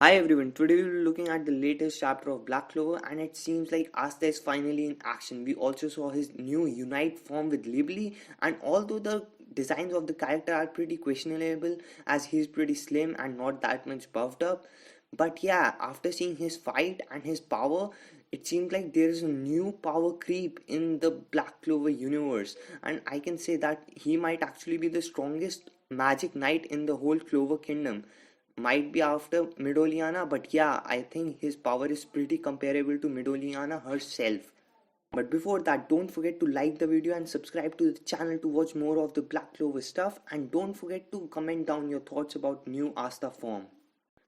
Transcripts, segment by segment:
Hi everyone, today we'll be looking at the latest chapter of Black Clover and it seems like Asta is finally in action. We also saw his new Unite form with Libely, and although the designs of the character are pretty questionable as he's pretty slim and not that much buffed up, but yeah, after seeing his fight and his power, it seems like there is a new power creep in the Black Clover universe, and I can say that he might actually be the strongest magic knight in the whole Clover kingdom. Might be after Midoliana, but yeah, I think his power is pretty comparable to Midoliana herself. But before that, don't forget to like the video and subscribe to the channel to watch more of the Black Clover stuff, and don't forget to comment down your thoughts about new Asta form.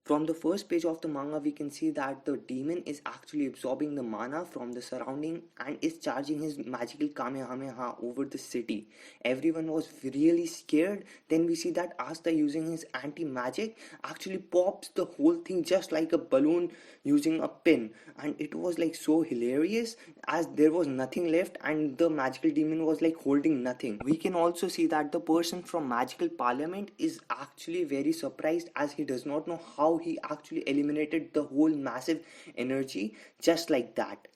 From the first page of the manga, we can see that the demon is actually absorbing the mana from the surrounding and is charging his magical Kamehameha over the city. Everyone was really scared. Then we see that Asta, using his anti-magic, actually pops the whole thing just like a balloon using a pin. And it was like so hilarious as there was nothing left and the magical demon was like holding nothing. We can also see that the person from Magical Parliament is actually very surprised as he does not know how he actually eliminated the whole massive energy just like that.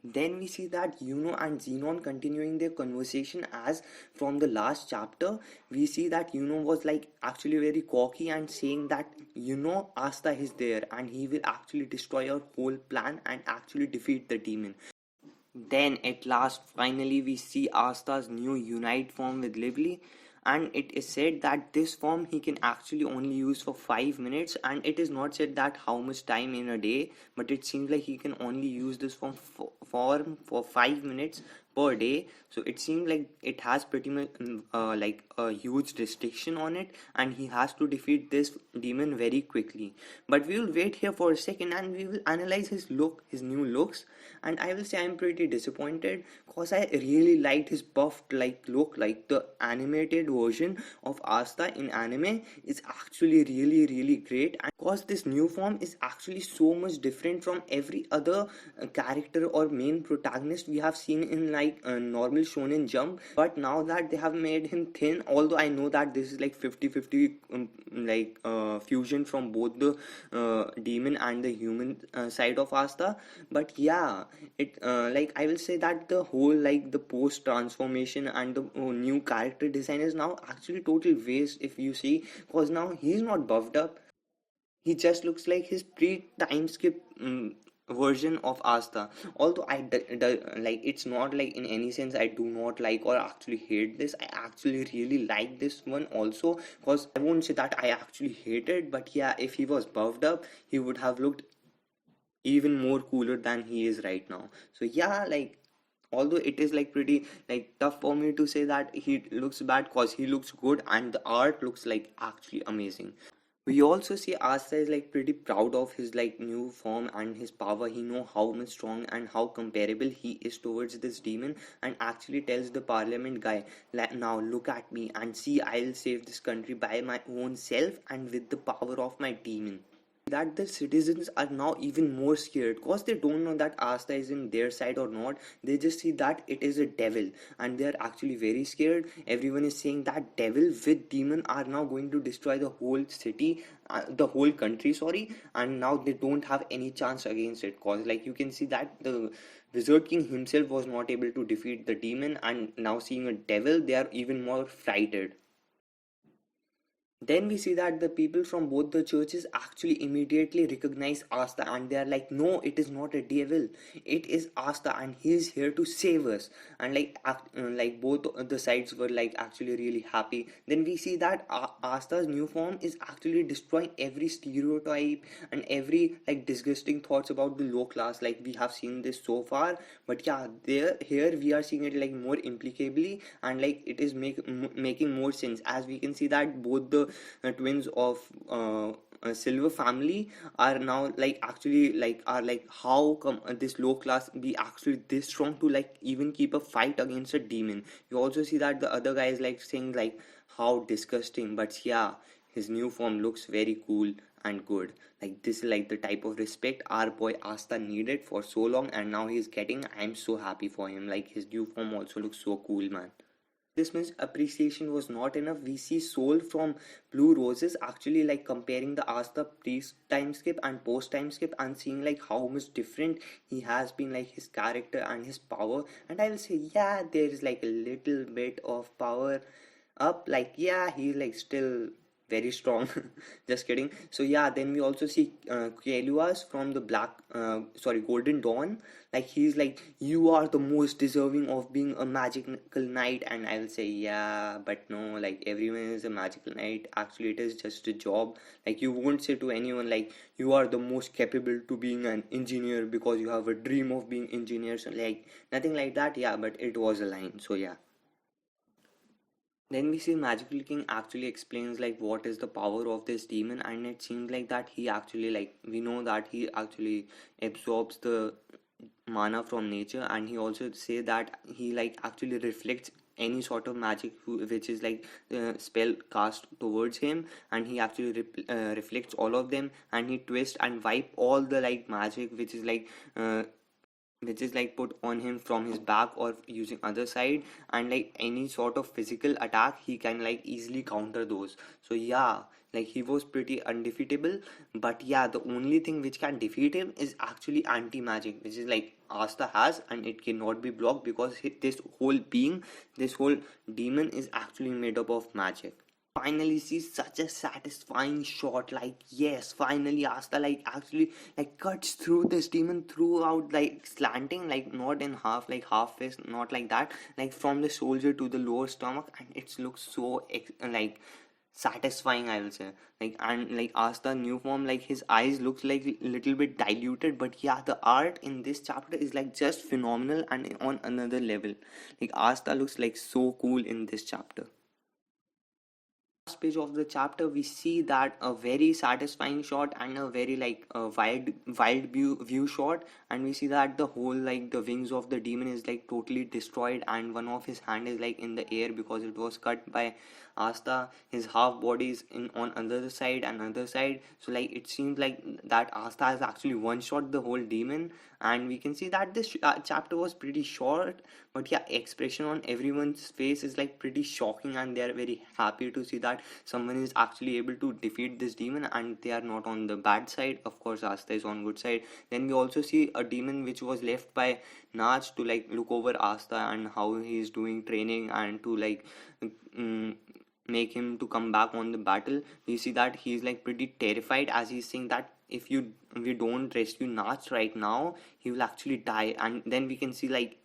Then we see that Yuno and Xenon continuing their conversation as from the last chapter. We see that Yuno was like actually very cocky and saying that Asta is there and he will actually destroy our whole plan and actually defeat the demon. Then at last, finally, we see Asta's new Unite form with Lively, and it is said that this form he can actually only use for 5 minutes, and it is not said that how much time in a day, but it seems like he can only use this form for 5 minutes per day. So it seems like it has pretty much like a huge restriction on it, and he has to defeat this demon very quickly. But we will wait here for a second and we will analyze his new looks, and I will say I'm pretty disappointed because I really liked his buffed like look. Like the animated version of Asta in anime is actually really great, and because this new form is actually so much different from every other character or main protagonist we have seen in like normal shonen jump. But now that they have made him thin, although I know that this is like 50-50 fusion from both the demon and the human side of Asta, but yeah, it like I will say that the whole like the post transformation and the new character design is now actually total waste if you see, because now he's not buffed up. He just looks like his pre-time skip version of Asta. Although like it's not like in any sense I do not like or actually hate this. I actually really like this one also, because I won't say that I actually hate it, but yeah, if he was buffed up, he would have looked even more cooler than he is right now. So yeah, like although it is like pretty like tough for me to say that he looks bad, cause he looks good and the art looks like actually amazing. We also see Asta is like pretty proud of his like new form and his power. He know how much strong and how comparable he is towards this demon, and actually tells the parliament guy, like, now look at me and see, I'll save this country by my own self and with the power of my demon. That the citizens are now even more scared because they don't know that Asta is in their side or not. They just see that it is a devil and they are actually very scared. Everyone is saying that devil with demon are now going to destroy the whole city, the whole country, sorry, and now they don't have any chance against it, because like you can see that the Wizard King himself was not able to defeat the demon, and now seeing a devil, they are even more frightened. Then we see that the people from both the churches actually immediately recognize Asta and they are like, no, it is not a devil, it is Asta and he is here to save us. And like both the sides were like actually really happy. Then we see that Asta's new form is actually destroying every stereotype and every like disgusting thoughts about the low class, like we have seen this so far. But yeah, there here we are seeing it like more implicably, and like it is making more sense, as we can see that both the twins of a silver family are now like actually like are like, how come this low class be actually this strong to like even keep a fight against a demon. You also see that the other guy is like saying like how disgusting, but yeah, his new form looks very cool and good. Like this is like the type of respect our boy Asta needed for so long, and now he's getting. I'm so happy for him. Like his new form also looks so cool, man. This means appreciation was not enough. We see Soul from Blue Roses actually like comparing the Asta pre time skip and post time skip and seeing like how much different he has been, like his character and his power. And I will say, yeah, there is like a little bit of power up. Like, yeah, he's like still very strong. Just kidding. So yeah, then we also see Kaeluas from the Golden Dawn. Like he's like, you are the most deserving of being a magical knight. And I will say, yeah, but no, like everyone is a magical knight. Actually, it is just a job. Like you won't say to anyone like you are the most capable to being an engineer because you have a dream of being engineer. So like nothing like that. Yeah, but it was a line. So yeah. Then we see Magical King actually explains like what is the power of this demon, and it seems like that he actually, like, we know that he actually absorbs the mana from nature, and he also say that he like actually reflects any sort of magic which is like spell cast towards him, and he actually reflects all of them, and he twist and wipe all the like magic which is like put on him from his back or using other side, and like any sort of physical attack he can like easily counter those. So yeah, like he was pretty undefeatable. But yeah, the only thing which can defeat him is actually anti-magic, which is like Asta has, and it cannot be blocked because this whole demon is actually made up of magic. Finally see such a satisfying shot, like yes, finally Asta like actually like cuts through this demon throughout, like slanting, like not in half, like half fist, not like that, like from the shoulder to the lower stomach, and it looks so like satisfying, I will say. Like, and like Asta new form, like his eyes looks like little bit diluted, but yeah, the art in this chapter is like just phenomenal and on another level. Like Asta looks like so cool in this chapter. Last page of the chapter, we see that a very satisfying shot and a very like wild view shot, and we see that the whole like the wings of the demon is like totally destroyed, and one of his hand is like in the air because it was cut by Asta. His half body is in on other side and other side, so like it seems like that Asta has actually one shot the whole demon. And we can see that this chapter was pretty short, but yeah, expression on everyone's face is like pretty shocking, and they are very happy to see that someone is actually able to defeat this demon and they are not on the bad side. Of course, Asta is on good side. Then we also see a demon which was left by Natch to like look over Asta and how he is doing training, and to like mm, make him to come back on the battle. We see that he's like pretty terrified, as he's saying that if we don't rescue Natch right now, he will actually die. And then we can see like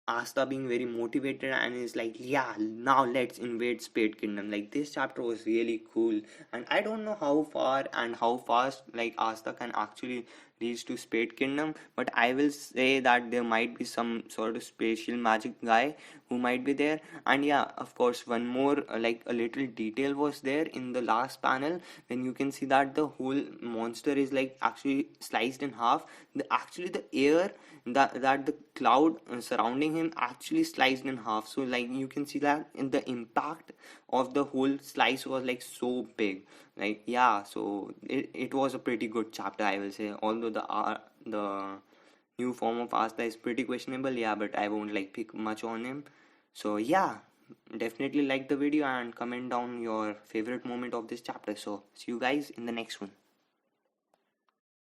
Asta being very motivated and is like, yeah, now let's invade Spade Kingdom. Like this chapter was really cool, and I don't know how far and how fast like Asta can actually reach to Spade Kingdom, but I will say that there might be some sort of special magic guy who might be there. And yeah, of course, one more like a little detail was there in the last panel when you can see that the whole monster is like actually sliced in half. The air that the cloud surrounding him actually sliced in half, so like you can see that in the impact of the whole slice was like so big. Like yeah, so it was a pretty good chapter, I will say, although the new form of Asta is pretty questionable. Yeah, but I won't like pick much on him. So yeah, definitely like the video and comment down your favorite moment of this chapter. So see you guys in the next one.